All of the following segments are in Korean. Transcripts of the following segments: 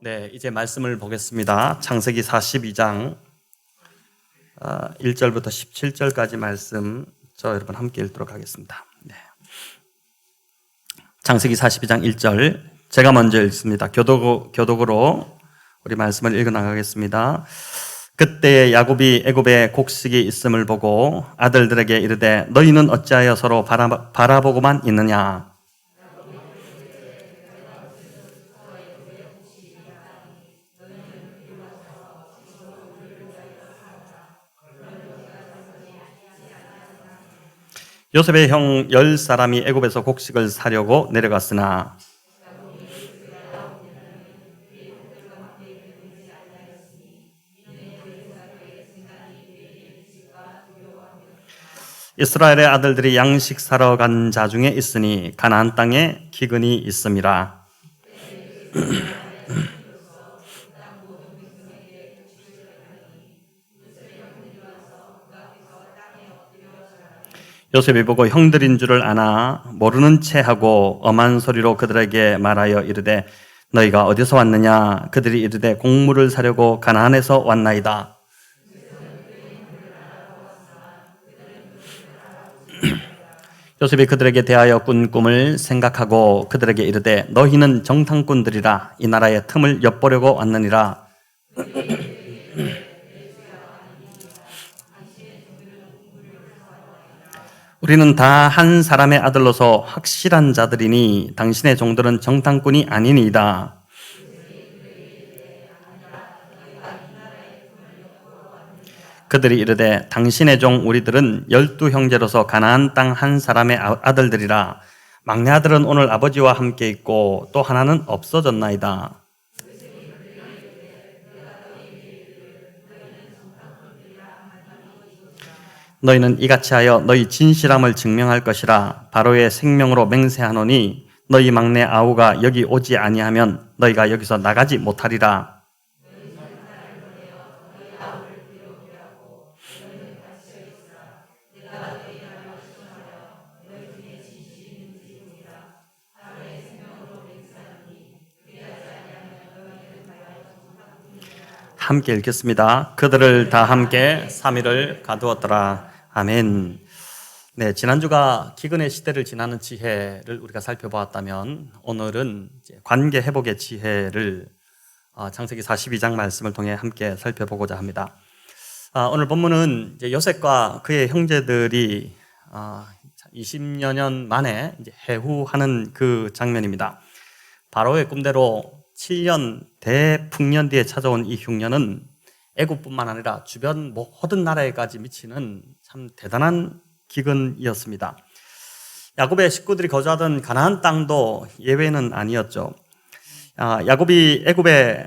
네, 이제 말씀을 보겠습니다. 창세기 42장 1절부터 17절까지 말씀 저 여러분 함께 읽도록 하겠습니다. 네. 창세기 42장 1절 제가 먼저 읽습니다. 교독으로 우리 말씀을 읽어나가겠습니다. 그때 야곱이 애굽에 곡식이 있음을 보고 아들들에게 이르되 너희는 어찌하여 서로 바라보고만 있느냐. 요셉의 형 10사람이 애굽에서 곡식을 사려고 내려갔으나 이스라엘의 아들들이 양식 사러 간 자 중에 있으니 가나안 땅에 기근이 있음이라. 요셉이 보고 형들인 줄을 아나 모르는 체하고 엄한 소리로 그들에게 말하여 이르되 너희가 어디서 왔느냐. 그들이 이르되 곡물을 사려고 가나안에서 왔나이다. 요셉이 그들에게 대하여 꾼 꿈을 생각하고 그들에게 이르되 너희는 정탐꾼들이라 이 나라의 틈을 엿보려고 왔느니라. 우리는 다 한 사람의 아들로서 확실한 자들이니 당신의 종들은 정탐꾼이 아니니이다. 그들이 이르되 당신의 종 우리들은 12형제로서 가나안 땅 한 사람의 아들들이라. 막내 아들은 오늘 아버지와 함께 있고 또 하나는 없어졌나이다. 너희는 이같이 하여 너희 진실함을 증명할 것이라. 바로의 생명으로 맹세하노니 너희 막내 아우가 여기 오지 아니하면 너희가 여기서 나가지 못하리라. 함께 읽겠습니다. 그들을 다 함께 3일을 가두었더라. 아멘. 네, 지난주가 기근의 시대를 지나는 지혜를 우리가 살펴보았다면 오늘은 관계 회복의 지혜를 창세기 42장 말씀을 통해 함께 살펴보고자 합니다. 오늘 본문은 이제 요셉과 그의 형제들이 20여 년 만에 이제 해후하는 그 장면입니다. 바로의 꿈대로 7년 대풍년 뒤에 찾아온 이 흉년은 애굽뿐만 아니라 주변 모든 나라에까지 미치는 참 대단한 기근이었습니다. 야곱의 식구들이 거주하던 가나안 땅도 예외는 아니었죠. 야곱이 애굽에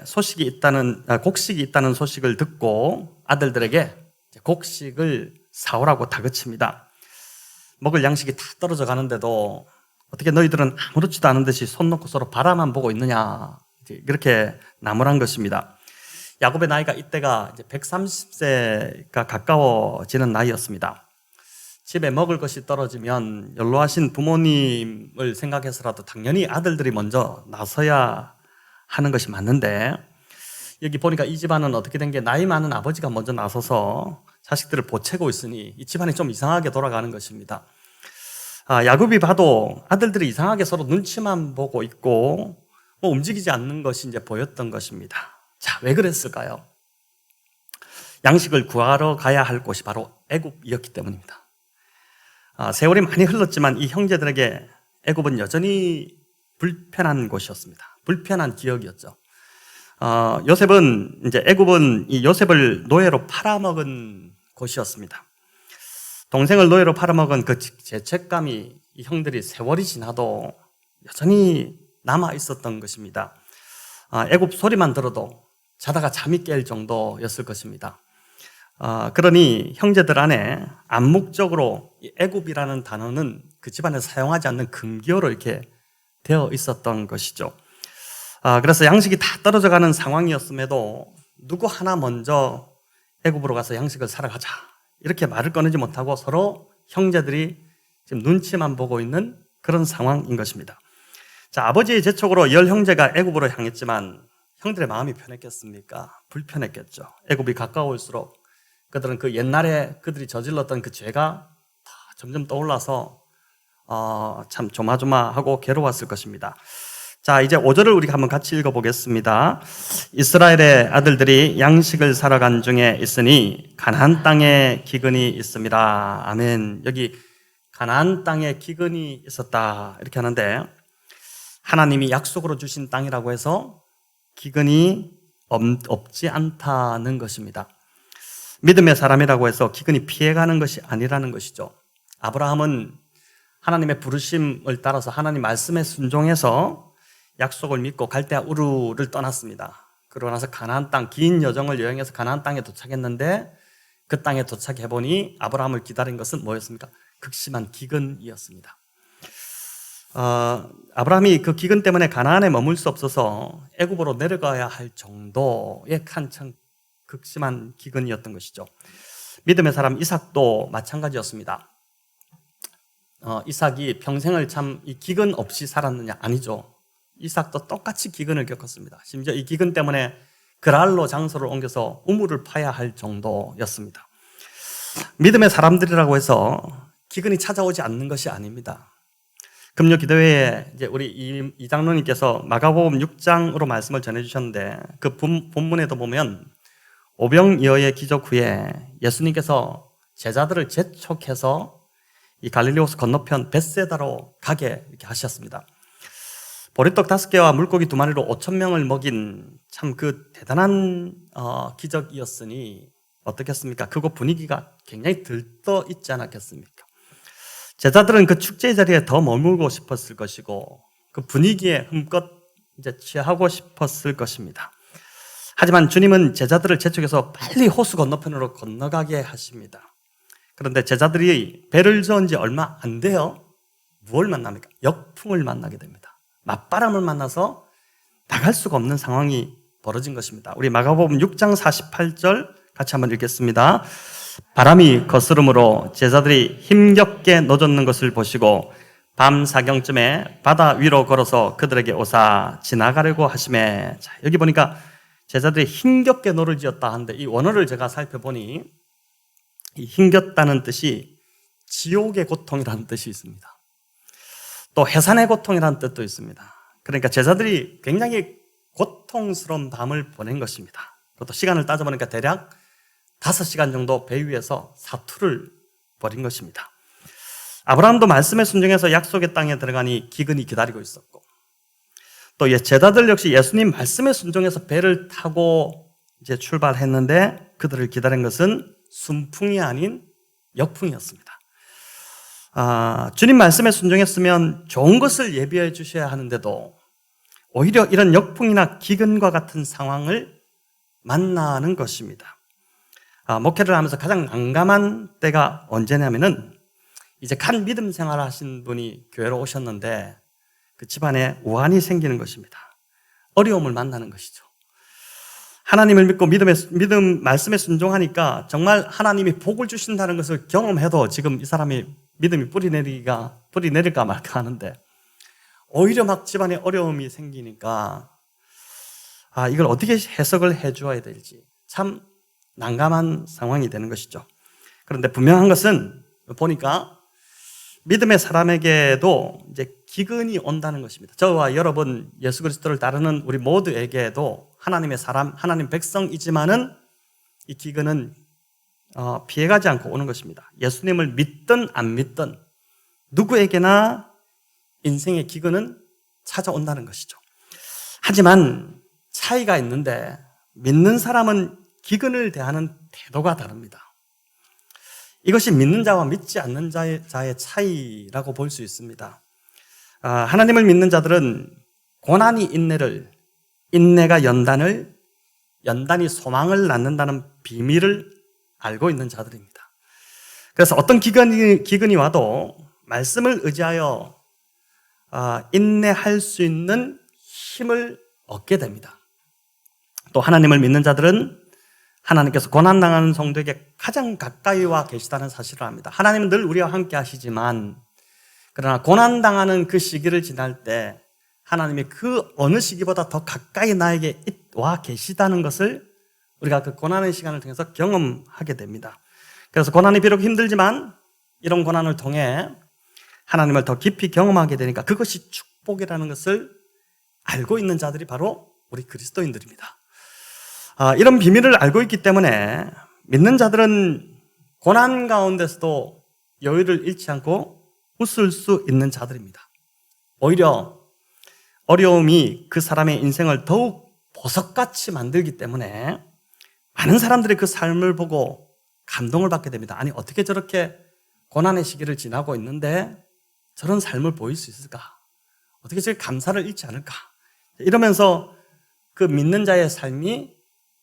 곡식이 있다는 소식을 듣고 아들들에게 곡식을 사오라고 다그칩니다. 먹을 양식이 다 떨어져 가는데도 어떻게 너희들은 아무렇지도 않은 듯이 손 놓고 서로 바라만 보고 있느냐. 그렇게 나무란 것입니다. 야곱의 나이가 이때가 이제 130세가 가까워지는 나이였습니다. 집에 먹을 것이 떨어지면 연로하신 부모님을 생각해서라도 당연히 아들들이 먼저 나서야 하는 것이 맞는데 여기 보니까 이 집안은 어떻게 된 게 나이 많은 아버지가 먼저 나서서 자식들을 보채고 있으니 이 집안이 좀 이상하게 돌아가는 것입니다. 야곱이 봐도 아들들이 이상하게 서로 눈치만 보고 있고 움직이지 않는 것이 이제 보였던 것입니다. 자, 왜 그랬을까요? 양식을 구하러 가야 할 곳이 바로 애굽이었기 때문입니다. 세월이 많이 흘렀지만 이 형제들에게 애굽은 여전히 불편한 곳이었습니다. 불편한 기억이었죠. 애굽은 이 요셉을 노예로 팔아먹은 곳이었습니다. 동생을 노예로 팔아먹은 그 죄책감이 이 형들이 세월이 지나도 여전히 남아 있었던 것입니다. 애굽 소리만 들어도 자다가 잠이 깰 정도였을 것입니다. 그러니 형제들 안에 암묵적으로 애굽이라는 단어는 그 집안에 사용하지 않는 금기어로 이렇게 되어 있었던 것이죠. 그래서 양식이 다 떨어져가는 상황이었음에도 누구 하나 먼저 애굽으로 가서 양식을 사러 가자 이렇게 말을 꺼내지 못하고 서로 형제들이 지금 눈치만 보고 있는 그런 상황인 것입니다. 자, 아버지의 재촉으로 10형제가 애굽으로 향했지만 형들의 마음이 편했겠습니까? 불편했겠죠. 애굽이 가까울수록 그들은 그 옛날에 그들이 저질렀던 그 죄가 다 점점 떠올라서 참 조마조마하고 괴로웠을 것입니다. 자, 이제 5절을 우리가 한번 같이 읽어보겠습니다. 이스라엘의 아들들이 양식을 사러 간 중에 있으니 가나안 땅에 기근이 있습니다. 아멘. 여기 가나안 땅에 기근이 있었다 이렇게 하는데, 하나님이 약속으로 주신 땅이라고 해서 기근이 없지 않다는 것입니다. 믿음의 사람이라고 해서 기근이 피해가는 것이 아니라는 것이죠. 아브라함은 하나님의 부르심을 따라서 하나님 말씀에 순종해서 약속을 믿고 갈대아 우르를 떠났습니다. 그러고 나서 가나안 땅, 긴 여정을 여행해서 가나안 땅에 도착했는데, 그 땅에 도착해보니 아브라함을 기다린 것은 뭐였습니까? 극심한 기근이었습니다. 아브라함이 그 기근 때문에 가나안에 머물 수 없어서 애굽으로 내려가야 할 정도의 한참 극심한 기근이었던 것이죠. 믿음의 사람 이삭도 마찬가지였습니다. 이삭이 평생을 참 이 기근 없이 살았느냐? 아니죠. 이삭도 똑같이 기근을 겪었습니다. 심지어 이 기근 때문에 그랄로 장소를 옮겨서 우물을 파야 할 정도였습니다. 믿음의 사람들이라고 해서 기근이 찾아오지 않는 것이 아닙니다. 금요 기도회에 이제 우리 이 장로님께서 마가복음 6장으로 말씀을 전해주셨는데, 그 본문에도 보면 오병이어의 기적 후에 예수님께서 제자들을 재촉해서 이 갈릴리호수 건너편 벳세다로 가게 이렇게 하셨습니다. 보리떡 5개와 물고기 2마리로 5,000명을 먹인 참 그 대단한 기적이었으니 어떻겠습니까? 그곳 분위기가 굉장히 들떠 있지 않았겠습니까? 제자들은 그 축제 자리에 더 머물고 싶었을 것이고, 그 분위기에 흠껏 이제 취하고 싶었을 것입니다. 하지만 주님은 제자들을 재촉해서 빨리 호수 건너편으로 건너가게 하십니다. 그런데 제자들이 배를 저은 지 얼마 안 돼요. 무엇을 만납니까? 역풍을 만나게 됩니다. 맞바람을 만나서 나갈 수가 없는 상황이 벌어진 것입니다. 우리 마가복음 6장 48절 같이 한번 읽겠습니다. 바람이 거스름으로 제자들이 힘겹게 노젓는 것을 보시고 밤 사경쯤에 바다 위로 걸어서 그들에게 오사 지나가려고 하시매. 자, 여기 보니까 제자들이 힘겹게 노를 지었다 하는데, 이 원어를 제가 살펴보니 이 힘겹다는 뜻이 지옥의 고통이라는 뜻이 있습니다. 또 해산의 고통이라는 뜻도 있습니다. 그러니까 제자들이 굉장히 고통스러운 밤을 보낸 것입니다. 그것도 시간을 따져보니까 대략 5시간 정도 배 위에서 사투를 벌인 것입니다. 아브라함도 말씀에 순종해서 약속의 땅에 들어가니 기근이 기다리고 있었고, 또 제자들 역시 예수님 말씀에 순종해서 배를 타고 이제 출발했는데 그들을 기다린 것은 순풍이 아닌 역풍이었습니다. 주님 말씀에 순종했으면 좋은 것을 예비해 주셔야 하는데도 오히려 이런 역풍이나 기근과 같은 상황을 만나는 것입니다. 목회를 하면서 가장 난감한 때가 언제냐면은, 이제 간 믿음 생활을 하신 분이 교회로 오셨는데 그 집안에 우환이 생기는 것입니다. 어려움을 만나는 것이죠. 하나님을 믿고 믿음 말씀에 순종하니까 정말 하나님이 복을 주신다는 것을 경험해도 지금 이 사람이 믿음이 뿌리 내릴까 말까 하는데, 오히려 막 집안에 어려움이 생기니까 이걸 어떻게 해석을 해주어야 될지 참 난감한 상황이 되는 것이죠. 그런데 분명한 것은 보니까 믿음의 사람에게도 이제 기근이 온다는 것입니다. 저와 여러분 예수 그리스도를 따르는 우리 모두에게도 하나님의 사람, 하나님 백성이지만은 이 기근은 피해가지 않고 오는 것입니다. 예수님을 믿든 안 믿든 누구에게나 인생의 기근은 찾아온다는 것이죠. 하지만 차이가 있는데, 믿는 사람은 기근을 대하는 태도가 다릅니다. 이것이 믿는 자와 믿지 않는 자의 차이라고 볼 수 있습니다. 하나님을 믿는 자들은 고난이 인내가 연단을, 연단이 소망을 낳는다는 비밀을 알고 있는 자들입니다. 그래서 어떤 기근이 와도 말씀을 의지하여 인내할 수 있는 힘을 얻게 됩니다. 또 하나님을 믿는 자들은 하나님께서 고난당하는 성도에게 가장 가까이 와 계시다는 사실을 압니다. 하나님은 늘 우리와 함께 하시지만, 그러나 고난당하는 그 시기를 지날 때 하나님이 그 어느 시기보다 더 가까이 나에게 와 계시다는 것을 우리가 그 고난의 시간을 통해서 경험하게 됩니다. 그래서 고난이 비록 힘들지만 이런 고난을 통해 하나님을 더 깊이 경험하게 되니까 그것이 축복이라는 것을 알고 있는 자들이 바로 우리 그리스도인들입니다. 이런 비밀을 알고 있기 때문에 믿는 자들은 고난 가운데서도 여유를 잃지 않고 웃을 수 있는 자들입니다. 오히려 어려움이 그 사람의 인생을 더욱 보석같이 만들기 때문에 많은 사람들이 그 삶을 보고 감동을 받게 됩니다. 아니, 어떻게 저렇게 고난의 시기를 지나고 있는데 저런 삶을 보일 수 있을까? 어떻게 저렇게 감사를 잃지 않을까? 이러면서 그 믿는 자의 삶이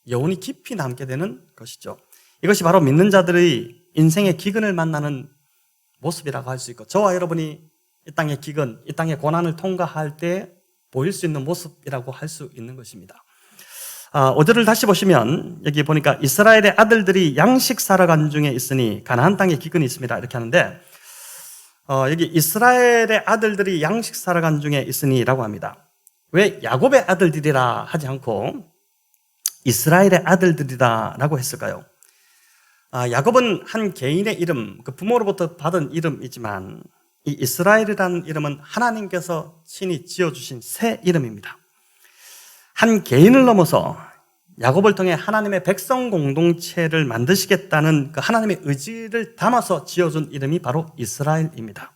여운이 깊이 남게 되는 것이죠. 이것이 바로 믿는 자들의 인생의 기근을 만나는 모습이라고 할 수 있고, 저와 여러분이 이 땅의 기근, 이 땅의 고난을 통과할 때 보일 수 있는 모습이라고 할 수 있는 것입니다. 5절을 다시 보시면 여기 보니까 이스라엘의 아들들이 양식 사러 간 중에 있으니 가나안 땅에 기근이 있습니다. 이렇게 하는데 여기 이스라엘의 아들들이 양식 사러 간 중에 있으니라고 합니다. 왜 야곱의 아들들이라 하지 않고 이스라엘의 아들들이라고 했을까요? 야곱은 한 개인의 이름, 그 부모로부터 받은 이름이지만 이 이스라엘이라는 이름은 하나님께서 친히 지어주신 새 이름입니다. 한 개인을 넘어서 야곱을 통해 하나님의 백성 공동체를 만드시겠다는 그 하나님의 의지를 담아서 지어준 이름이 바로 이스라엘입니다.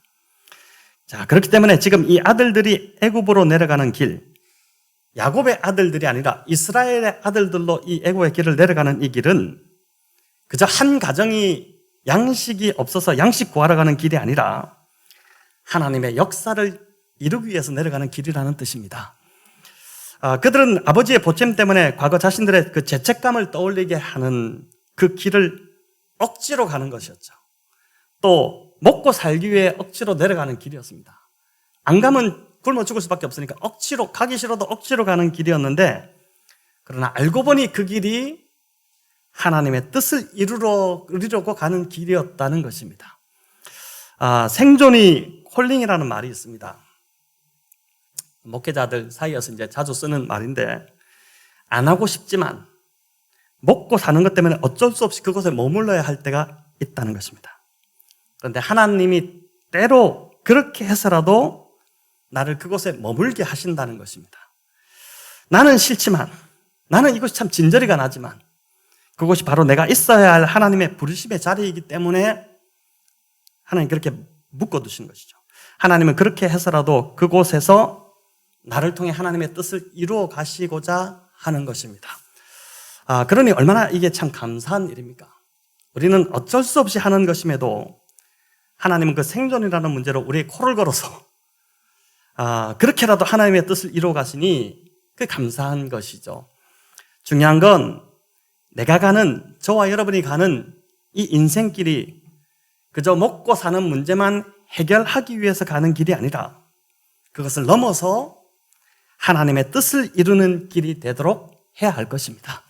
자, 그렇기 때문에 지금 이 아들들이 애굽으로 내려가는 길, 야곱의 아들들이 아니라 이스라엘의 아들들로 이 애굽의 길을 내려가는 이 길은 그저 한 가정이 양식이 없어서 양식 구하러 가는 길이 아니라 하나님의 역사를 이루기 위해서 내려가는 길이라는 뜻입니다. 그들은 아버지의 보냄 때문에 과거 자신들의 그 죄책감을 떠올리게 하는 그 길을 억지로 가는 것이었죠. 또 먹고 살기 위해 억지로 내려가는 길이었습니다. 안 가면 굶어 죽을 수밖에 없으니까 억지로, 가기 싫어도 억지로 가는 길이었는데, 그러나 알고 보니 그 길이 하나님의 뜻을 이루려고 가는 길이었다는 것입니다. 생존이 콜링이라는 말이 있습니다. 목회자들 사이에서 이제 자주 쓰는 말인데, 안 하고 싶지만 먹고 사는 것 때문에 어쩔 수 없이 그곳에 머물러야 할 때가 있다는 것입니다. 그런데 하나님이 때로 그렇게 해서라도 나를 그곳에 머물게 하신다는 것입니다. 나는 싫지만, 나는 이곳이 참 진저리가 나지만 그곳이 바로 내가 있어야 할 하나님의 부르심의 자리이기 때문에 하나님 그렇게 묶어두신 것이죠. 하나님은 그렇게 해서라도 그곳에서 나를 통해 하나님의 뜻을 이루어 가시고자 하는 것입니다. 그러니 얼마나 이게 참 감사한 일입니까? 우리는 어쩔 수 없이 하는 것임에도 하나님은 그 생존이라는 문제로 우리의 코를 걸어서 그렇게라도 하나님의 뜻을 이루어 가시니 그 감사한 것이죠. 중요한 건 내가 가는, 저와 여러분이 가는 이 인생길이 그저 먹고 사는 문제만 해결하기 위해서 가는 길이 아니라 그것을 넘어서 하나님의 뜻을 이루는 길이 되도록 해야 할 것입니다.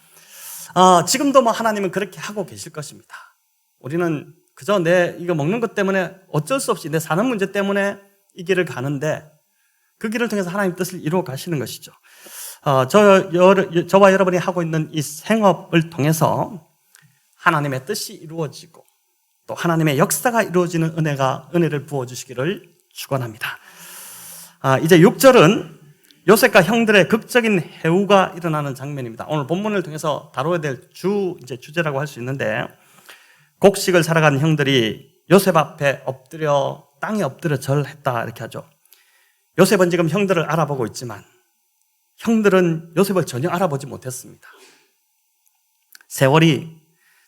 지금도 뭐 하나님은 그렇게 하고 계실 것입니다. 우리는 그저 내 이거 먹는 것 때문에 어쩔 수 없이 내 사는 문제 때문에 이 길을 가는데 그 길을 통해서 하나님의 뜻을 이루어 가시는 것이죠. 저와 여러분이 하고 있는 이 생업을 통해서 하나님의 뜻이 이루어지고 또 하나님의 역사가 이루어지는 은혜를 부어주시기를 축원합니다. 이제 6절은 요셉과 형들의 극적인 해우가 일어나는 장면입니다. 오늘 본문을 통해서 다뤄야 될 주제라고 할 수 있는데, 곡식을 사러 간 형들이 요셉 앞에 땅에 엎드려 절했다 이렇게 하죠. 요셉은 지금 형들을 알아보고 있지만 형들은 요셉을 전혀 알아보지 못했습니다. 세월이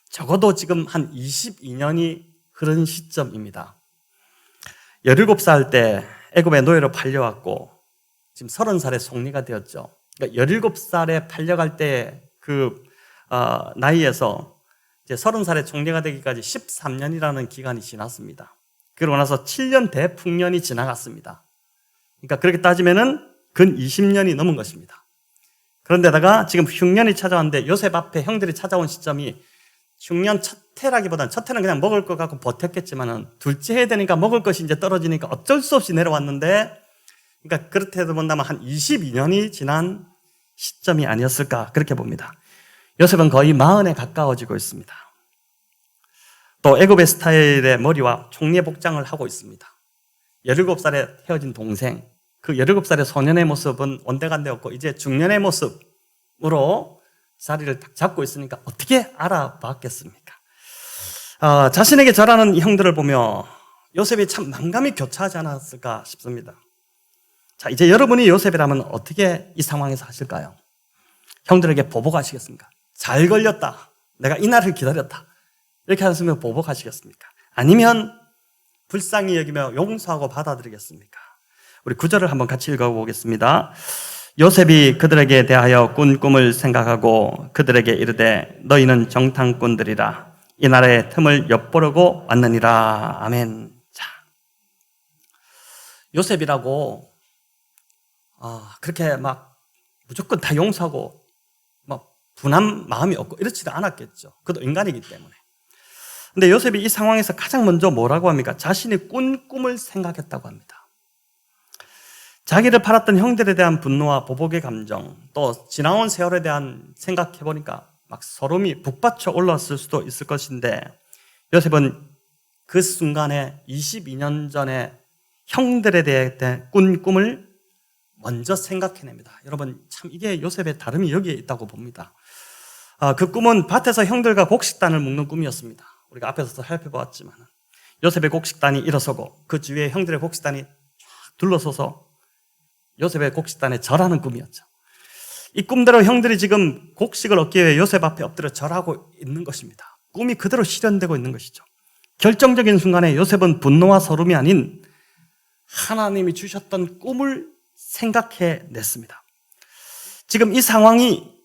적어도 지금 한 22년이 흐른 시점입니다. 17살 때 애굽의 노예로 팔려왔고 지금 30살에 속리가 되었죠. 그러니까 17살에 팔려갈 때 그 나이에서 이제 30살에 총리가 되기까지 13년이라는 기간이 지났습니다. 그러고 나서 7년 대풍년이 지나갔습니다. 그러니까 그렇게 따지면은 근 20년이 넘은 것입니다. 그런데다가 지금 흉년이 찾아왔는데 요셉 앞에 형들이 찾아온 시점이 흉년 첫 해라기보다는 첫 해는 그냥 먹을 것 갖고 버텼겠지만은 둘째 해 되니까 먹을 것이 이제 떨어지니까 어쩔 수 없이 내려왔는데 그러니까 그렇게 본다면 한 22년이 지난 시점이 아니었을까 그렇게 봅니다. 요셉은 거의 40에 가까워지고 있습니다. 또 애굽의 스타일의 머리와 총리의 복장을 하고 있습니다. 17살에 헤어진 동생, 그 17살의 소년의 모습은 온데간데 없고 이제 중년의 모습으로 자리를 딱 잡고 있으니까 어떻게 알아봤겠습니까? 자신에게 절하는 형들을 보며 요셉이 참 만감이 교차하지 않았을까 싶습니다. 자, 이제 여러분이 요셉이라면 어떻게 이 상황에서 하실까요? 형들에게 보복하시겠습니까? 잘 걸렸다. 내가 이 날을 기다렸다. 이렇게 하시면 보복하시겠습니까? 아니면 불쌍히 여기며 용서하고 받아들이겠습니까? 우리 9절을 한번 같이 읽어보겠습니다. 요셉이 그들에게 대하여 꾼 꿈을 생각하고 그들에게 이르되 너희는 정탐꾼들이라 이 나라의 틈을 엿보려고 왔느니라. 아멘. 자, 요셉이라고 그렇게 막 무조건 다 용서하고 막 분한 마음이 없고 이렇지도 않았겠죠. 그도 인간이기 때문에. 근데 요셉이 이 상황에서 가장 먼저 뭐라고 합니까? 자신이 꾼 꿈을 생각했다고 합니다. 자기를 팔았던 형들에 대한 분노와 보복의 감정, 또 지나온 세월에 대한 생각해보니까 막 소름이 북받쳐 올랐을 수도 있을 것인데 요셉은 그 순간에 22년 전에 형들에 대해 꾼 꿈을 먼저 생각해냅니다. 여러분 참 이게 요셉의 다름이 여기에 있다고 봅니다. 그 꿈은 밭에서 형들과 곡식단을 묶는 꿈이었습니다. 우리가 앞에서 살펴보았지만 요셉의 곡식단이 일어서고 그 주위에 형들의 곡식단이 쫙 둘러서서 요셉의 곡식단에 절하는 꿈이었죠. 이 꿈대로 형들이 지금 곡식을 얻기 위해 요셉 앞에 엎드려 절하고 있는 것입니다. 꿈이 그대로 실현되고 있는 것이죠. 결정적인 순간에 요셉은 분노와 서름이 아닌 하나님이 주셨던 꿈을 생각해냈습니다. 지금 이 상황이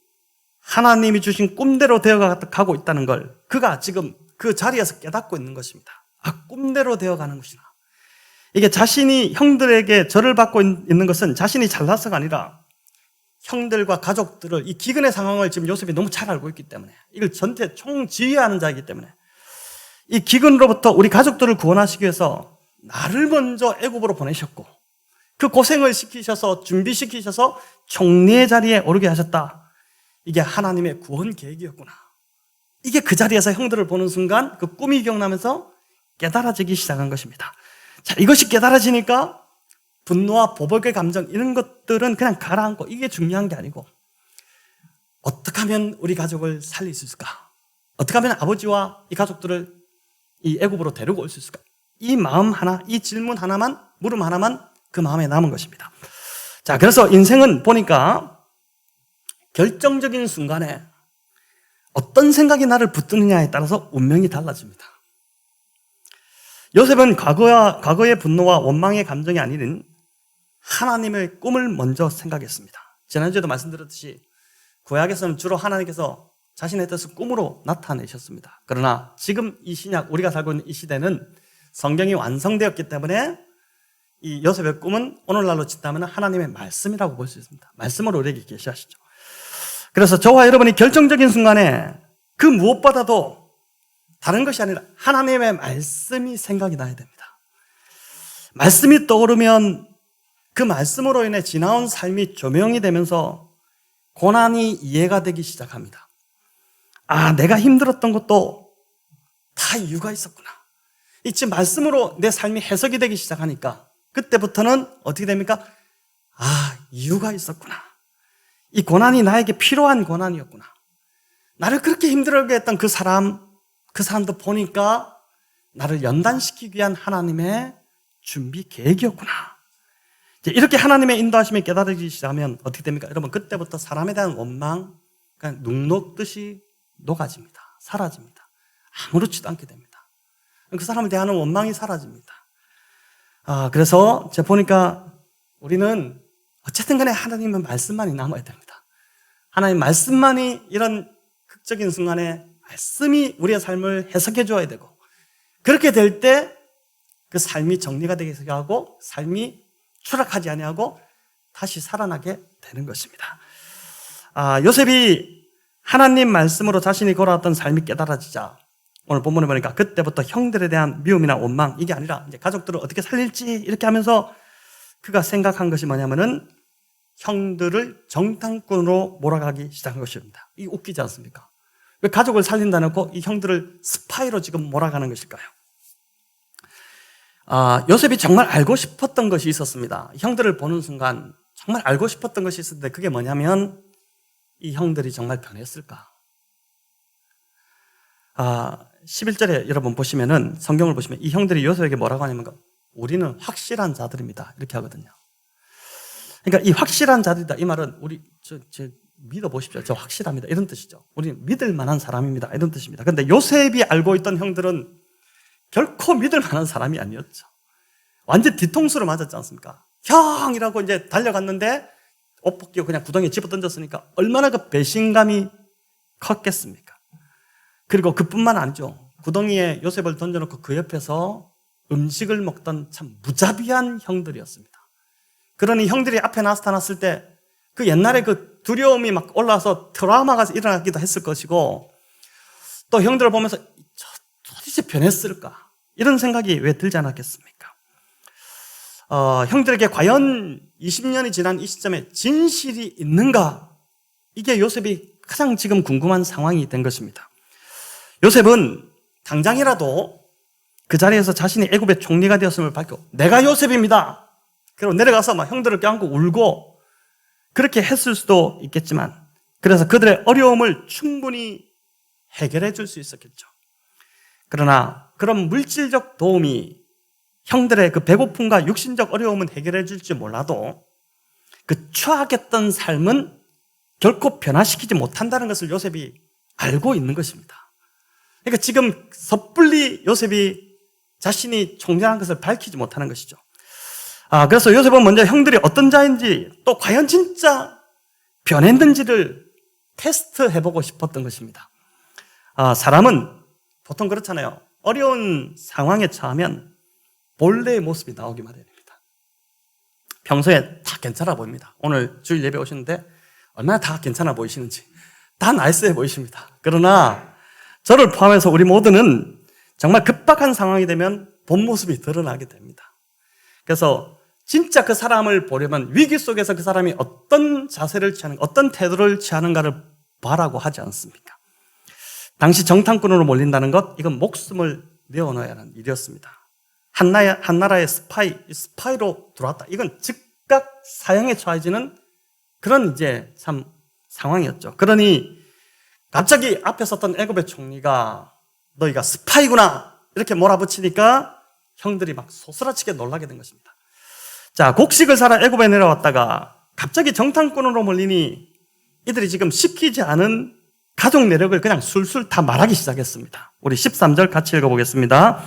하나님이 주신 꿈대로 되어가고 있다는 걸 그가 지금 그 자리에서 깨닫고 있는 것입니다. 꿈대로 되어가는 것이나 이게 자신이 형들에게 절을 받고 있는 것은 자신이 잘나서가 아니라 형들과 가족들을 이 기근의 상황을 지금 요셉이 너무 잘 알고 있기 때문에 이걸 전체 총지휘하는 자이기 때문에 이 기근으로부터 우리 가족들을 구원하시기 위해서 나를 먼저 애굽으로 보내셨고 그 고생을 시키셔서 준비시키셔서 총리의 자리에 오르게 하셨다. 이게 하나님의 구원 계획이었구나. 이게 그 자리에서 형들을 보는 순간 그 꿈이 기억나면서 깨달아지기 시작한 것입니다. 자, 이것이 깨달아지니까 분노와 보복의 감정 이런 것들은 그냥 가라앉고 이게 중요한 게 아니고 어떻게 하면 우리 가족을 살릴 수 있을까? 어떻게 하면 아버지와 이 가족들을 이 애굽으로 데리고 올 수 있을까? 이 마음 하나, 이 질문 하나만, 물음 하나만 그 마음에 남은 것입니다. 자, 그래서 인생은 보니까 결정적인 순간에 어떤 생각이 나를 붙드느냐에 따라서 운명이 달라집니다. 요셉은 과거의 분노와 원망의 감정이 아닌 하나님의 꿈을 먼저 생각했습니다. 지난주에도 말씀드렸듯이 구약에서는 주로 하나님께서 자신의 뜻을 꿈으로 나타내셨습니다. 그러나 지금 이 신약, 우리가 살고 있는 이 시대는 성경이 완성되었기 때문에 이 요셉의 꿈은 오늘날로 친다면 하나님의 말씀이라고 볼 수 있습니다. 말씀으로 우리에게 계시하시죠. 그래서 저와 여러분이 결정적인 순간에 그 무엇보다도 다른 것이 아니라 하나님의 말씀이 생각이 나야 됩니다. 말씀이 떠오르면 그 말씀으로 인해 지나온 삶이 조명이 되면서 고난이 이해가 되기 시작합니다. 내가 힘들었던 것도 다 이유가 있었구나. 지금 말씀으로 내 삶이 해석이 되기 시작하니까 그때부터는 어떻게 됩니까? 이유가 있었구나. 이 고난이 나에게 필요한 고난이었구나. 나를 그렇게 힘들게 했던 그 사람도 보니까 나를 연단시키기 위한 하나님의 준비 계획이었구나. 이렇게 하나님의 인도하심이 깨달아지기 시작하면 어떻게 됩니까? 여러분, 그때부터 사람에 대한 원망, 그냥 눅 녹듯이 녹아집니다. 사라집니다. 아무렇지도 않게 됩니다. 그 사람을 대하는 원망이 사라집니다. 그래서 제가 보니까 우리는 어쨌든 간에 하나님의 말씀만이 남아야 됩니다. 하나님 말씀만이 이런 극적인 순간에 말씀이 우리의 삶을 해석해 줘야 되고 그렇게 될 때 그 삶이 정리가 되게 하고 삶이 추락하지 아니하고 다시 살아나게 되는 것입니다. 요셉이 하나님 말씀으로 자신이 걸어왔던 삶이 깨달아지자 오늘 본문에 보니까 그때부터 형들에 대한 미움이나 원망 이게 아니라 이제 가족들을 어떻게 살릴지 이렇게 하면서 그가 생각한 것이 뭐냐면은 형들을 정탐꾼으로 몰아가기 시작한 것입니다. 이게 웃기지 않습니까? 왜 가족을 살린다 놓고 이 형들을 스파이로 지금 몰아가는 것일까요? 요셉이 정말 알고 싶었던 것이 있었습니다. 형들을 보는 순간 정말 알고 싶었던 것이 있었는데 그게 뭐냐면 이 형들이 정말 변했을까? 11절에 여러분 보시면은 성경을 보시면 이 형들이 요셉에게 뭐라고 하냐면 우리는 확실한 자들입니다. 이렇게 하거든요. 그러니까 이 확실한 자들이다. 이 말은 우리 믿어보십시오. 저 확실합니다. 이런 뜻이죠. 우리는 믿을 만한 사람입니다. 이런 뜻입니다. 그런데 요셉이 알고 있던 형들은 결코 믿을 만한 사람이 아니었죠. 완전 뒤통수를 맞았지 않습니까? 형이라고 이제 달려갔는데 옷 벗기고 그냥 구덩이에 집어 던졌으니까 얼마나 그 배신감이 컸겠습니까? 그리고 그뿐만 아니죠. 구덩이에 요셉을 던져놓고 그 옆에서 음식을 먹던 참 무자비한 형들이었습니다. 그러니 형들이 앞에 나타났을 때 그 옛날에 그 두려움이 막 올라와서 트라우마가 일어나기도 했을 것이고 또 형들을 보면서 도대체 변했을까? 이런 생각이 왜 들지 않았겠습니까? 형들에게 과연 20년이 지난 이 시점에 진실이 있는가? 이게 요셉이 가장 지금 궁금한 상황이 된 것입니다. 요셉은 당장이라도 그 자리에서 자신이 애굽의 총리가 되었음을 밝히고 내가 요셉입니다. 그리고 내려가서 막 형들을 껴안고 울고 그렇게 했을 수도 있겠지만 그래서 그들의 어려움을 충분히 해결해 줄 수 있었겠죠. 그러나 그런 물질적 도움이 형들의 그 배고픔과 육신적 어려움은 해결해 줄지 몰라도 그 추악했던 삶은 결코 변화시키지 못한다는 것을 요셉이 알고 있는 것입니다. 그러니까 지금 섣불리 요셉이 자신이 총리라는 것을 밝히지 못하는 것이죠. 그래서 요셉은 먼저 형들이 어떤 자인지 또 과연 진짜 변했는지를 테스트해보고 싶었던 것입니다. 사람은 보통 그렇잖아요. 어려운 상황에 처하면 본래의 모습이 나오기 마련입니다. 평소에 다 괜찮아 보입니다. 오늘 주일 예배 오셨는데 얼마나 다 괜찮아 보이시는지 다 나이스해 보이십니다. 그러나 저를 포함해서 우리 모두는 정말 급박한 상황이 되면 본 모습이 드러나게 됩니다. 그래서 진짜 그 사람을 보려면 위기 속에서 그 사람이 어떤 자세를 취하는, 어떤 태도를 취하는가를 봐라고 하지 않습니까? 당시 정탐꾼으로 몰린다는 것, 이건 목숨을 내어놓아야 하는 일이었습니다. 한 나라의 스파이로 들어왔다. 이건 즉각 사형에 처해지는 그런 이제 참 상황이었죠. 그러니 갑자기 앞에 섰던 애굽의 총리가 너희가 스파이구나 이렇게 몰아붙이니까 형들이 막 소스라치게 놀라게 된 것입니다. 자, 곡식을 사러 애굽에 내려왔다가 갑자기 정탐꾼으로 몰리니 이들이 지금 시키지 않은 가족 내력을 그냥 술술 다 말하기 시작했습니다. 우리 13절 같이 읽어보겠습니다.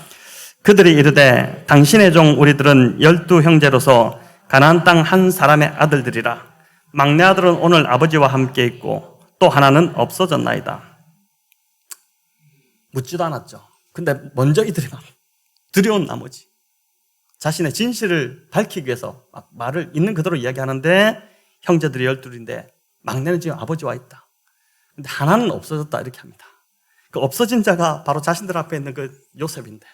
그들이 이르되 당신의 종 우리들은 12형제로서 가나안 땅 한 사람의 아들들이라. 막내 아들은 오늘 아버지와 함께 있고 또 하나는 없어졌나이다. 묻지도 않았죠. 근데 먼저 이들이 막 두려운 나머지 자신의 진실을 밝히기 위해서 막 말을 있는 그대로 이야기하는데 형제들이 12인데 막내는 지금 아버지와 있다. 근데 하나는 없어졌다 이렇게 합니다. 그 없어진 자가 바로 자신들 앞에 있는 그 요셉인데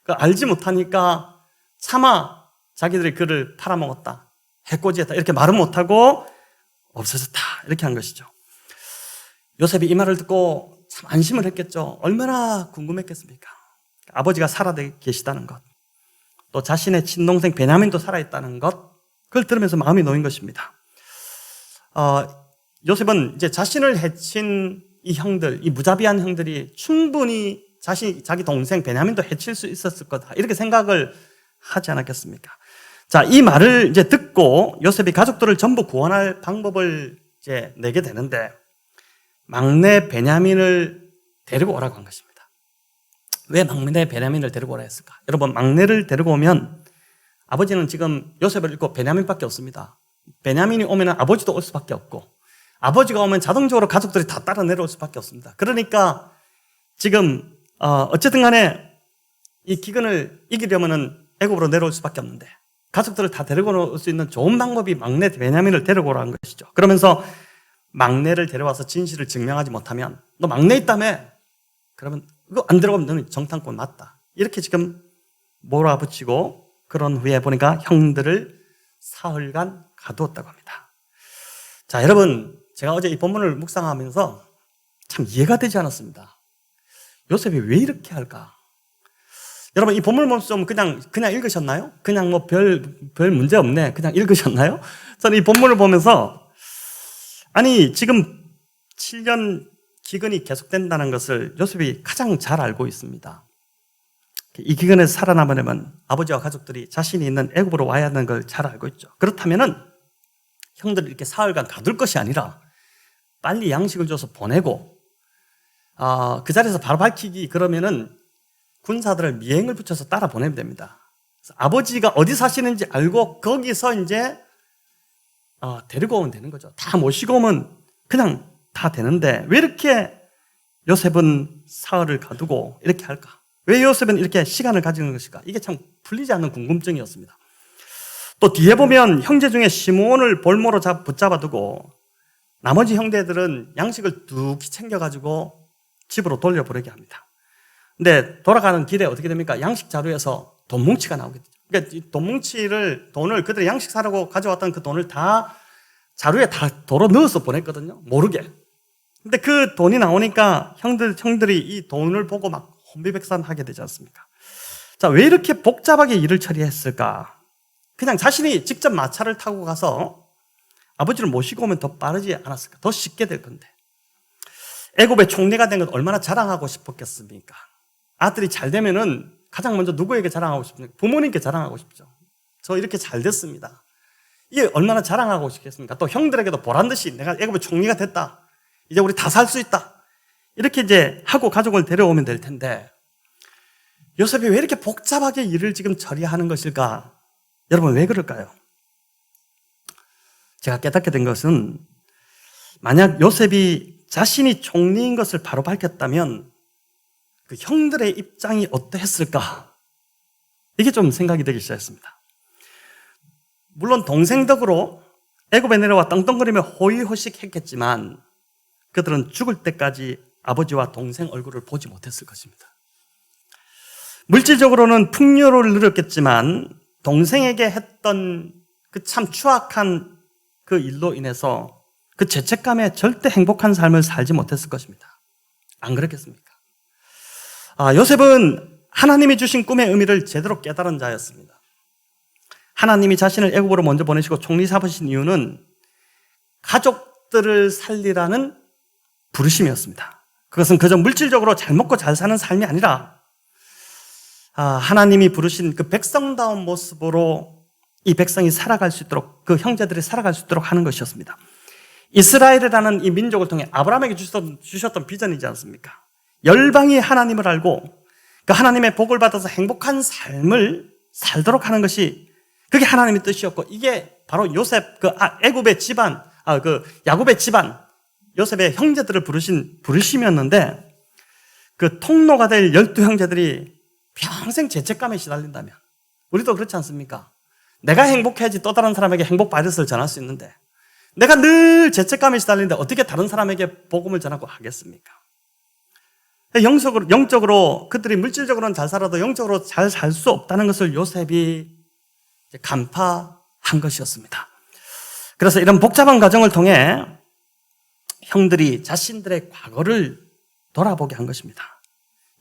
그 알지 못하니까 차마 자기들이 그를 팔아먹었다, 해코지했다 이렇게 말은 못하고 없어졌다 이렇게 한 것이죠. 요셉이 이 말을 듣고 참 안심을 했겠죠. 얼마나 궁금했겠습니까? 아버지가 살아 계시다는 것, 또 자신의 친동생 베냐민도 살아있다는 것, 그걸 들으면서 마음이 놓인 것입니다. 요셉은 이제 자신을 해친 이 형들, 이 무자비한 형들이 충분히 자기 동생 베냐민도 해칠 수 있었을 거다 이렇게 생각을 하지 않았겠습니까? 자, 이 말을 이제 듣고 요셉이 가족들을 전부 구원할 방법을 이제 내게 되는데 막내 베냐민을 데리고 오라고 한 것입니다. 왜 막내 베냐민을 데리고 오라 했을까? 여러분, 막내를 데리고 오면 아버지는 지금 요셉을 잃고 베냐민밖에 없습니다. 베냐민이 오면 아버지도 올 수밖에 없고 아버지가 오면 자동적으로 가족들이 다 따라 내려올 수밖에 없습니다. 그러니까 지금 어쨌든 간에 이 기근을 이기려면 애굽으로 내려올 수밖에 없는데 가족들을 다 데리고 올 수 있는 좋은 방법이 막내 베냐민을 데리고 오라는 것이죠. 그러면서 막내를 데려와서 진실을 증명하지 못하면 너 막내 있다며? 그러면 이거 안 들어가면 너는 정탐꾼 맞다. 이렇게 지금 몰아붙이고 그런 후에 보니까 형들을 사흘간 가두었다고 합니다. 자, 여러분, 제가 어제 이 본문을 묵상하면서 참 이해가 되지 않았습니다. 요셉이 왜 이렇게 할까? 여러분, 이 본문을 좀 그냥 읽으셨나요? 그냥 뭐 별 문제 없네. 그냥 읽으셨나요? 저는 이 본문을 보면서, 아니, 지금 7년 기근이 계속된다는 것을 요셉이 가장 잘 알고 있습니다. 이 기근에서 살아남으려면 아버지와 가족들이 자신이 있는 애굽으로 와야 하는 걸 잘 알고 있죠. 그렇다면은 형들을 이렇게 사흘간 가둘 것이 아니라 빨리 양식을 줘서 보내고, 그 자리에서 바로 밝히기 그러면은 군사들을 미행을 붙여서 따라 보내면 됩니다. 아버지가 어디 사시는지 알고 거기서 이제 데리고 오면 되는 거죠. 다 모시고 오면 그냥 다 되는데 왜 이렇게 요셉은 사흘을 가두고 이렇게 할까? 왜 요셉은 이렇게 시간을 가지는 것일까? 이게 참 풀리지 않는 궁금증이었습니다. 또 뒤에 보면 형제 중에 시므온을 볼모로 붙잡아두고 나머지 형제들은 양식을 뚝 챙겨가지고 집으로 돌려보내게 합니다. 근데 돌아가는 길에 어떻게 됩니까? 양식 자루에서 돈 뭉치가 나오게 되죠. 그러니까 이 돈을 그들이 양식 사려고 가져왔던 그 돈을 다 자루에 다 도로 넣어서 보냈거든요. 모르게. 근데 그 돈이 나오니까 형들이 이 돈을 보고 막 혼비백산하게 되지 않습니까? 자, 왜 이렇게 복잡하게 일을 처리했을까? 그냥 자신이 직접 마차를 타고 가서 아버지를 모시고 오면 더 빠르지 않았을까? 더 쉽게 될 건데. 애굽의 총리가 된 건 얼마나 자랑하고 싶었겠습니까? 아들이 잘 되면은 가장 먼저 누구에게 자랑하고 싶습니까? 부모님께 자랑하고 싶죠. 저 이렇게 잘 됐습니다. 이게 얼마나 자랑하고 싶겠습니까? 또 형들에게도 보란듯이 내가 애굽의 총리가 됐다. 이제 우리 다 살 수 있다. 이렇게 이제 하고 가족을 데려오면 될 텐데 요셉이 왜 이렇게 복잡하게 일을 지금 처리하는 것일까? 여러분 왜 그럴까요? 제가 깨닫게 된 것은 만약 요셉이 자신이 총리인 것을 바로 밝혔다면 그 형들의 입장이 어떠했을까? 이게 좀 생각이 되기 시작했습니다. 물론 동생 덕으로 애굽에 내려와 떵떵거리며 호의호식했겠지만 그들은 죽을 때까지 아버지와 동생 얼굴을 보지 못했을 것입니다. 물질적으로는 풍요를 누렸겠지만 동생에게 했던 그 참 추악한 그 일로 인해서 그 죄책감에 절대 행복한 삶을 살지 못했을 것입니다. 안 그렇겠습니까? 요셉은 하나님이 주신 꿈의 의미를 제대로 깨달은 자였습니다. 하나님이 자신을 애굽으로 먼저 보내시고 총리 삼으신 이유는 가족들을 살리라는 부르심이었습니다. 그것은 그저 물질적으로 잘 먹고 잘 사는 삶이 아니라 하나님이 부르신 그 백성다운 모습으로 이 백성이 살아갈 수 있도록 그 형제들이 살아갈 수 있도록 하는 것이었습니다. 이스라엘이라는 이 민족을 통해 아브라함에게 주셨던 비전이지 않습니까? 열방이 하나님을 알고 그 하나님의 복을 받아서 행복한 삶을 살도록 하는 것이 그게 하나님의 뜻이었고 이게 바로 요셉 그 애굽의 집안 그 야곱의 집안 요셉의 형제들을 부르신 부르심이었는데 그 통로가 될 12형제들이 평생 죄책감에 시달린다면 우리도 그렇지 않습니까? 내가 행복해야지 또 다른 사람에게 행복 바이러스를 전할 수 있는데 내가 늘 죄책감에 시달리는데 어떻게 다른 사람에게 복음을 전하고 하겠습니까? 영적으로 그들이 물질적으로는 잘 살아도 영적으로 잘 살 수 없다는 것을 요셉이 간파한 것이었습니다. 그래서 이런 복잡한 과정을 통해 형들이 자신들의 과거를 돌아보게 한 것입니다.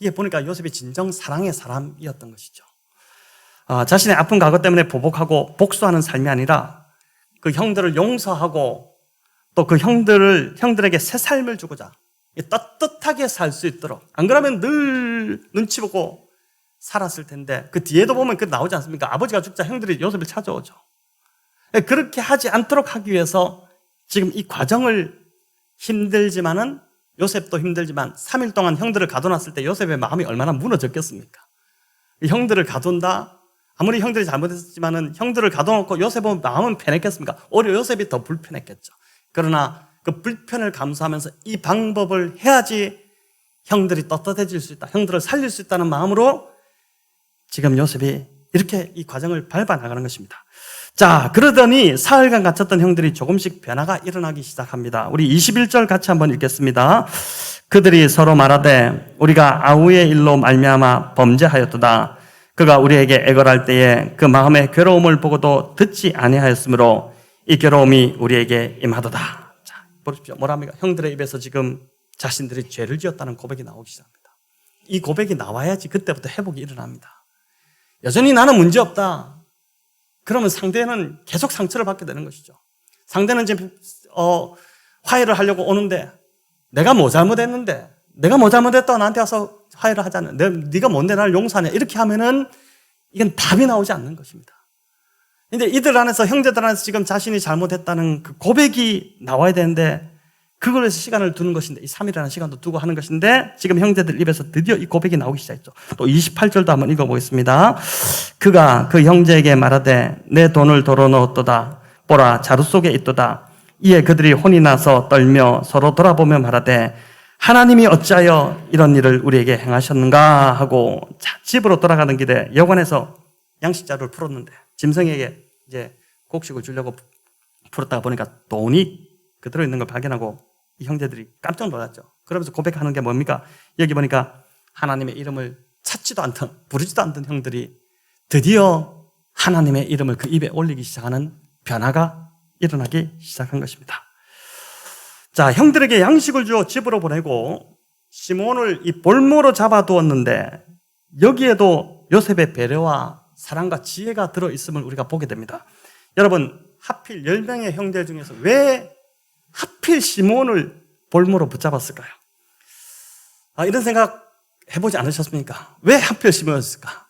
이게 보니까 요셉이 진정 사랑의 사람이었던 것이죠. 자신의 아픈 과거 때문에 보복하고 복수하는 삶이 아니라 그 형들을 용서하고 또 그 형들에게 새 삶을 주고자 떳떳하게 살 수 있도록 안 그러면 늘 눈치 보고 살았을 텐데 그 뒤에도 보면 그 나오지 않습니까? 아버지가 죽자 형들이 요셉을 찾아오죠. 그렇게 하지 않도록 하기 위해서 지금 이 과정을 힘들지만은 요셉도 힘들지만 3일 동안 형들을 가둬놨을 때 요셉의 마음이 얼마나 무너졌겠습니까? 형들을 가둔다? 아무리 형들이 잘못했지만은 형들을 가둬놓고 요셉은 마음은 편했겠습니까? 오히려 요셉이 더 불편했겠죠. 그러나 그 불편을 감수하면서 이 방법을 해야지 형들이 떳떳해질 수 있다. 형들을 살릴 수 있다는 마음으로 지금 요셉이 이렇게 이 과정을 밟아나가는 것입니다. 자, 그러더니 사흘간 갇혔던 형들이 조금씩 변화가 일어나기 시작합니다. 우리 21절 같이 한번 읽겠습니다. 그들이 서로 말하되 우리가 아우의 일로 말미암아 범죄하였도다. 그가 우리에게 애걸할 때에 그 마음의 괴로움을 보고도 듣지 아니하였으므로 이 괴로움이 우리에게 임하도다. 자, 보십시오. 뭐랍니까? 형들의 입에서 지금 자신들이 죄를 지었다는 고백이 나오기 시작합니다. 이 고백이 나와야지 그때부터 회복이 일어납니다. 여전히 나는 문제없다. 그러면 상대는 계속 상처를 받게 되는 것이죠. 상대는 지금 화해를 하려고 오는데 내가 뭐 잘못했는데, 내가 뭐 잘못했다고 나한테 와서 화해를 하잖아. 네가 뭔데 나를 용서하냐. 이렇게 하면은 이건 답이 나오지 않는 것입니다. 근데 이들 안에서, 형제들 안에서 지금 자신이 잘못했다는 그 고백이 나와야 되는데 그걸 위해서 시간을 두는 것인데, 이 3일이라는 시간도 두고 하는 것인데 지금 형제들 입에서 드디어 이 고백이 나오기 시작했죠. 또 28절도 한번 읽어보겠습니다. 그가 그 형제에게 말하되 내 돈을 도로 넣었도다. 보라, 자루 속에 있도다. 이에 그들이 혼이 나서 떨며 서로 돌아보며 말하되 하나님이 어찌하여 이런 일을 우리에게 행하셨는가 하고, 자, 집으로 돌아가는 길에 여관에서 양식자루를 풀었는데 짐승에게 이제 곡식을 주려고 풀었다가 보니까 돈이 그대로 있는 걸 발견하고 이 형제들이 깜짝 놀랐죠. 그러면서 고백하는 게 뭡니까? 여기 보니까 하나님의 이름을 찾지도 않던, 부르지도 않던 형들이 드디어 하나님의 이름을 그 입에 올리기 시작하는 변화가 일어나기 시작한 것입니다. 자, 형들에게 양식을 주어 집으로 보내고 시몬을 이 볼모로 잡아두었는데 여기에도 요셉의 배려와 사랑과 지혜가 들어있음을 우리가 보게 됩니다. 여러분, 하필 10명의 형제 중에서 왜 하필 시몬을 볼모로 붙잡았을까요? 이런 생각 해보지 않으셨습니까? 왜 하필 시몬이었을까?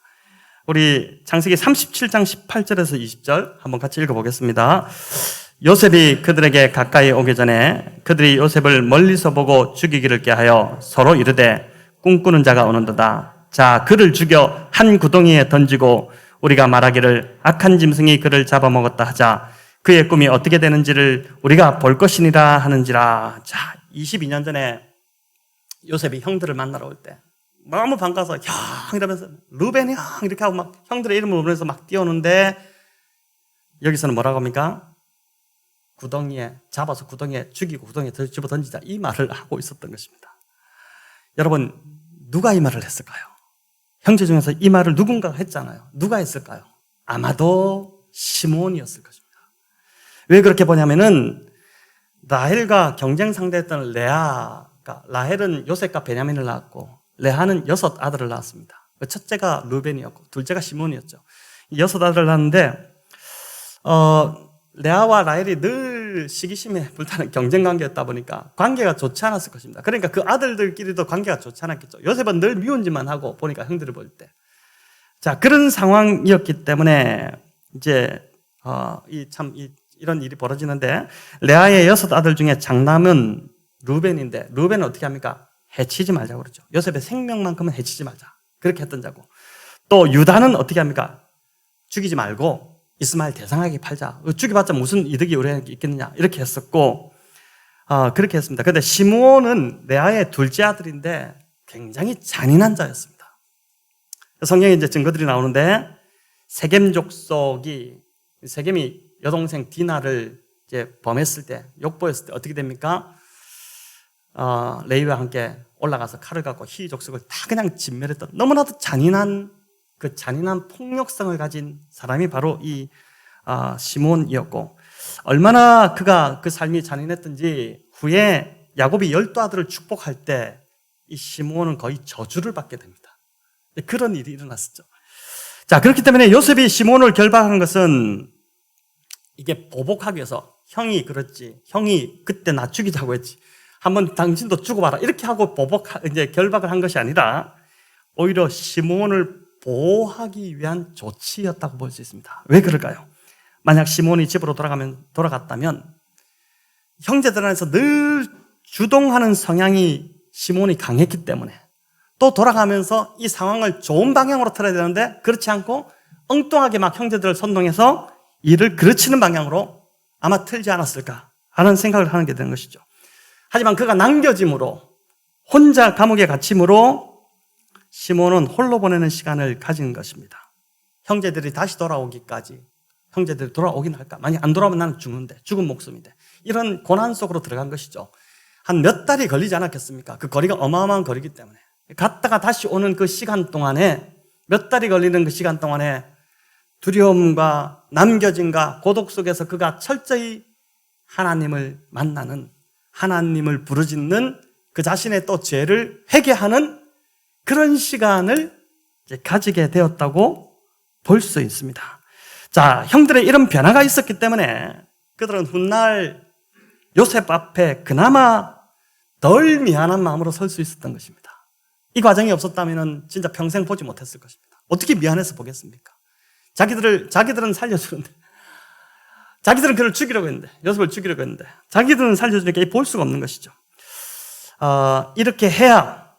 우리 창세기 37장 18절에서 20절 한번 같이 읽어보겠습니다. 요셉이 그들에게 가까이 오기 전에 그들이 요셉을 멀리서 보고 죽이기를 꾀하여 서로 이르되 꿈꾸는 자가 오는도다. 자, 그를 죽여 한 구덩이에 던지고 우리가 말하기를 악한 짐승이 그를 잡아먹었다 하자. 그의 꿈이 어떻게 되는지를 우리가 볼 것이니라 하는지라. 자, 22년 전에 요셉이 형들을 만나러 올 때 너무 반가워서 형 이러면서 루벤 형 이렇게 하고 막 형들의 이름을 부르면서 막 뛰어오는데 여기서는 뭐라고 합니까? 구덩이에 잡아서 구덩이에 죽이고 구덩이에 집어 던지자, 이 말을 하고 있었던 것입니다. 여러분, 누가 이 말을 했을까요? 형제 중에서 이 말을 누군가가 했잖아요. 누가 했을까요? 아마도 시몬이었을 것입니다. 왜 그렇게 보냐면은 라헬과 경쟁 상대했던 레아가, 라헬은 요셉과 베냐민을 낳았고 레아는 6 아들을 낳았습니다. 첫째가 루벤이었고 둘째가 시몬이었죠. 6 아들을 낳았는데 레아와 라헬이 늘 시기심에 불타는 경쟁 관계였다 보니까 관계가 좋지 않았을 것입니다. 그러니까 그 아들들끼리도 관계가 좋지 않았겠죠. 요셉은 늘 미운 짓만 하고 보니까 형들을 볼 때. 자, 그런 상황이었기 때문에 이제 이런 일이 벌어지는데, 레아의 6 아들 중에 장남은 루벤인데 루벤은 어떻게 합니까? 해치지 말자고 그러죠. 요셉의 생명만큼은 해치지 말자, 그렇게 했던 자고, 또 유다는 어떻게 합니까? 죽이지 말고 이스마엘 대상에게 팔자. 죽여봤자 무슨 이득이 우리에게 있겠느냐, 이렇게 했었고, 그렇게 했습니다. 그런데 시므온은 레아의 둘째 아들인데 굉장히 잔인한 자였습니다. 성경에 이제 증거들이 나오는데, 세겜 족속이, 세겜이 여동생 디나를 이제 범했을 때, 욕보였을 때 어떻게 됩니까? 레위와 함께 올라가서 칼을 갖고 히 족속을 다 그냥 진멸했던, 너무나도 잔인한 폭력성을 가진 사람이 바로 이 시몬이었고, 얼마나 그가 그 삶이 잔인했던지 후에 야곱이 12아들을 축복할 때 이 시몬은 거의 저주를 받게 됩니다. 그런 일이 일어났었죠. 자, 그렇기 때문에 요셉이 시몬을 결박한 것은 이게 보복하기 위해서, 형이 그랬지, 형이 그때 나 죽이자고 했지, 한번 당신도 죽어봐라, 이렇게 하고 이제 결박을 한 것이 아니라 오히려 시몬을 보호하기 위한 조치였다고 볼 수 있습니다. 왜 그럴까요? 만약 시몬이 집으로 돌아갔다면 형제들 안에서 늘 주동하는 성향이 시몬이 강했기 때문에, 또 돌아가면서 이 상황을 좋은 방향으로 틀어야 되는데 그렇지 않고 엉뚱하게 막 형제들을 선동해서 일을 그르치는 방향으로 아마 틀지 않았을까 하는 생각을 하는 게 되는 것이죠. 하지만 그가 남겨짐으로, 혼자 감옥에 갇힘으로 시몬은 홀로 보내는 시간을 가진 것입니다. 형제들이 다시 돌아오기까지, 형제들이 돌아오긴 할까? 만약 안 돌아오면 나는 죽은 목숨인데, 이런 고난 속으로 들어간 것이죠. 한 몇 달이 걸리지 않았겠습니까? 그 거리가 어마어마한 거리이기 때문에. 갔다가 다시 오는 그 시간 동안에 몇 달이 걸리는 그 시간 동안에 두려움과 남겨짐과 고독 속에서 그가 철저히 하나님을 만나는, 하나님을 부르짖는, 그 자신의 또 죄를 회개하는 그런 시간을 가지게 되었다고 볼 수 있습니다. 자, 형들의 이런 변화가 있었기 때문에 그들은 훗날 요셉 앞에 그나마 덜 미안한 마음으로 설 수 있었던 것입니다. 이 과정이 없었다면 진짜 평생 보지 못했을 것입니다. 어떻게 미안해서 보겠습니까? 자기들은 살려주는데, 자기들은 그를 죽이려고 했는데, 요셉을 죽이려고 했는데, 자기들은 살려주니까 볼 수가 없는 것이죠. 이렇게 해야,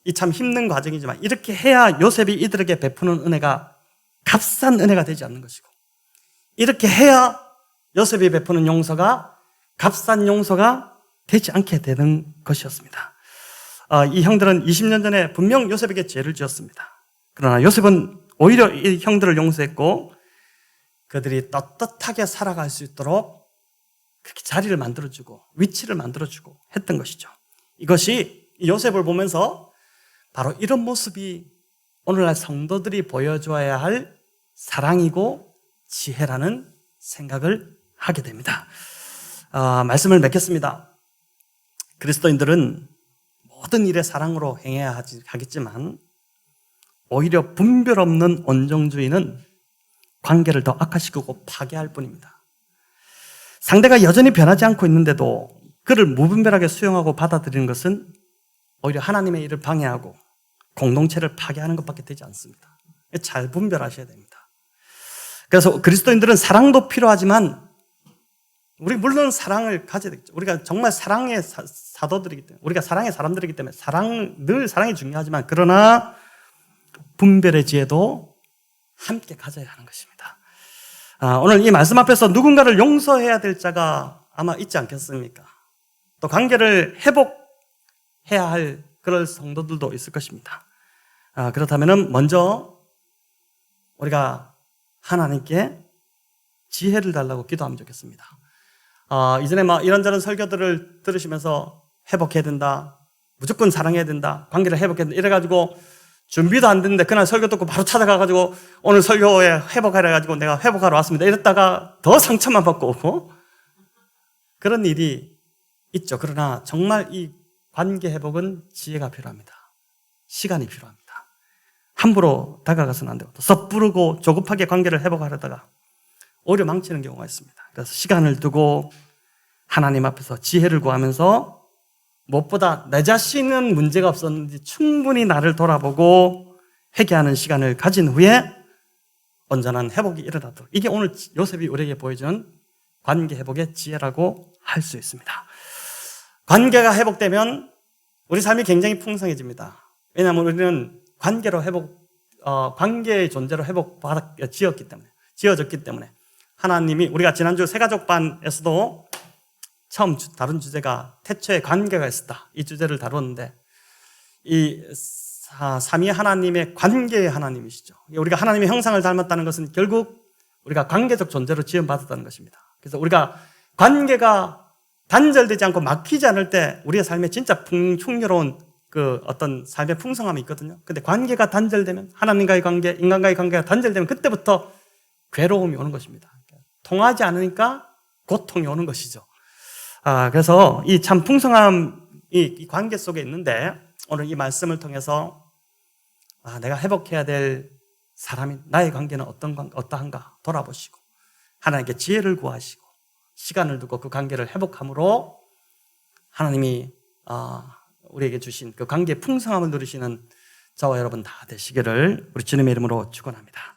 이 참 힘든 과정이지만, 이렇게 해야 요셉이 이들에게 베푸는 은혜가 값싼 은혜가 되지 않는 것이고, 이렇게 해야 요셉이 베푸는 용서가 값싼 용서가 되지 않게 되는 것이었습니다. 이 형들은 20년 전에 분명 요셉에게 죄를 지었습니다. 그러나 요셉은 오히려 이 형들을 용서했고 그들이 떳떳하게 살아갈 수 있도록 그렇게 자리를 만들어주고 위치를 만들어주고 했던 것이죠. 이것이 요셉을 보면서 바로 이런 모습이 오늘날 성도들이 보여줘야 할 사랑이고 지혜라는 생각을 하게 됩니다. 말씀을 맺겠습니다. 그리스도인들은 모든 일에 사랑으로 행해야 하겠지만 오히려 분별 없는 온정주의는 관계를 더 악화시키고 파괴할 뿐입니다. 상대가 여전히 변하지 않고 있는데도 그를 무분별하게 수용하고 받아들이는 것은 오히려 하나님의 일을 방해하고 공동체를 파괴하는 것밖에 되지 않습니다. 잘 분별하셔야 됩니다. 그래서 그리스도인들은 사랑도 필요하지만 우리 물론 사랑을 가져야 되겠죠. 우리가 정말 사랑의 사도들이기 때문에, 우리가 사랑의 사람들이기 때문에 늘 사랑이 중요하지만 그러나 분별의 지혜도 함께 가져야 하는 것입니다. 오늘 이 말씀 앞에서 누군가를 용서해야 될 자가 아마 있지 않겠습니까? 또 관계를 회복해야 할 그럴 성도들도 있을 것입니다. 그렇다면 먼저 우리가 하나님께 지혜를 달라고 기도하면 좋겠습니다. 이전에 이런저런 설교들을 들으시면서 회복해야 된다, 무조건 사랑해야 된다, 관계를 회복해야 된다 이래가지고 준비도 안 됐는데 그날 설교 듣고 바로 찾아가가지고 오늘 설교에 회복하려 해가지고 내가 회복하러 왔습니다 이랬다가 더 상처만 받고 오고 그런 일이 있죠. 그러나 정말 이 관계 회복은 지혜가 필요합니다. 시간이 필요합니다. 함부로 다가가서는 안 되고 또 섣부르고 조급하게 관계를 회복하려다가 오히려 망치는 경우가 있습니다. 그래서 시간을 두고 하나님 앞에서 지혜를 구하면서 무엇보다 내 자신은 문제가 없었는지 충분히 나를 돌아보고 회개하는 시간을 가진 후에 온전한 회복이 일어나도록, 이게 오늘 요셉이 우리에게 보여주는 관계 회복의 지혜라고 할 수 있습니다. 관계가 회복되면 우리 삶이 굉장히 풍성해집니다. 왜냐하면 우리는 관계의 존재로 지어졌기 때문에 하나님이, 우리가 지난주 새가족반에서도 처음 다룬 주제가 태초에 관계가 있었다, 이 주제를 다뤘는데 이 삼위 하나님의 관계의 하나님이시죠. 우리가 하나님의 형상을 닮았다는 것은 결국 우리가 관계적 존재로 지음받았다는 것입니다. 그래서 우리가 관계가 단절되지 않고 막히지 않을 때 우리의 삶에 진짜 풍요로운 그 어떤 삶의 풍성함이 있거든요. 근데 관계가 단절되면, 하나님과의 관계, 인간과의 관계가 단절되면 그때부터 괴로움이 오는 것입니다. 통하지 않으니까 고통이 오는 것이죠. 그래서 이 참 풍성함, 이 관계 속에 있는데 오늘 이 말씀을 통해서 내가 회복해야 될 사람이, 나의 관계는 어떠한가 돌아보시고 하나님께 지혜를 구하시고 시간을 두고 그 관계를 회복함으로 하나님이 우리에게 주신 그 관계의 풍성함을 누리시는 저와 여러분 다 되시기를 우리 주님의 이름으로 축원합니다.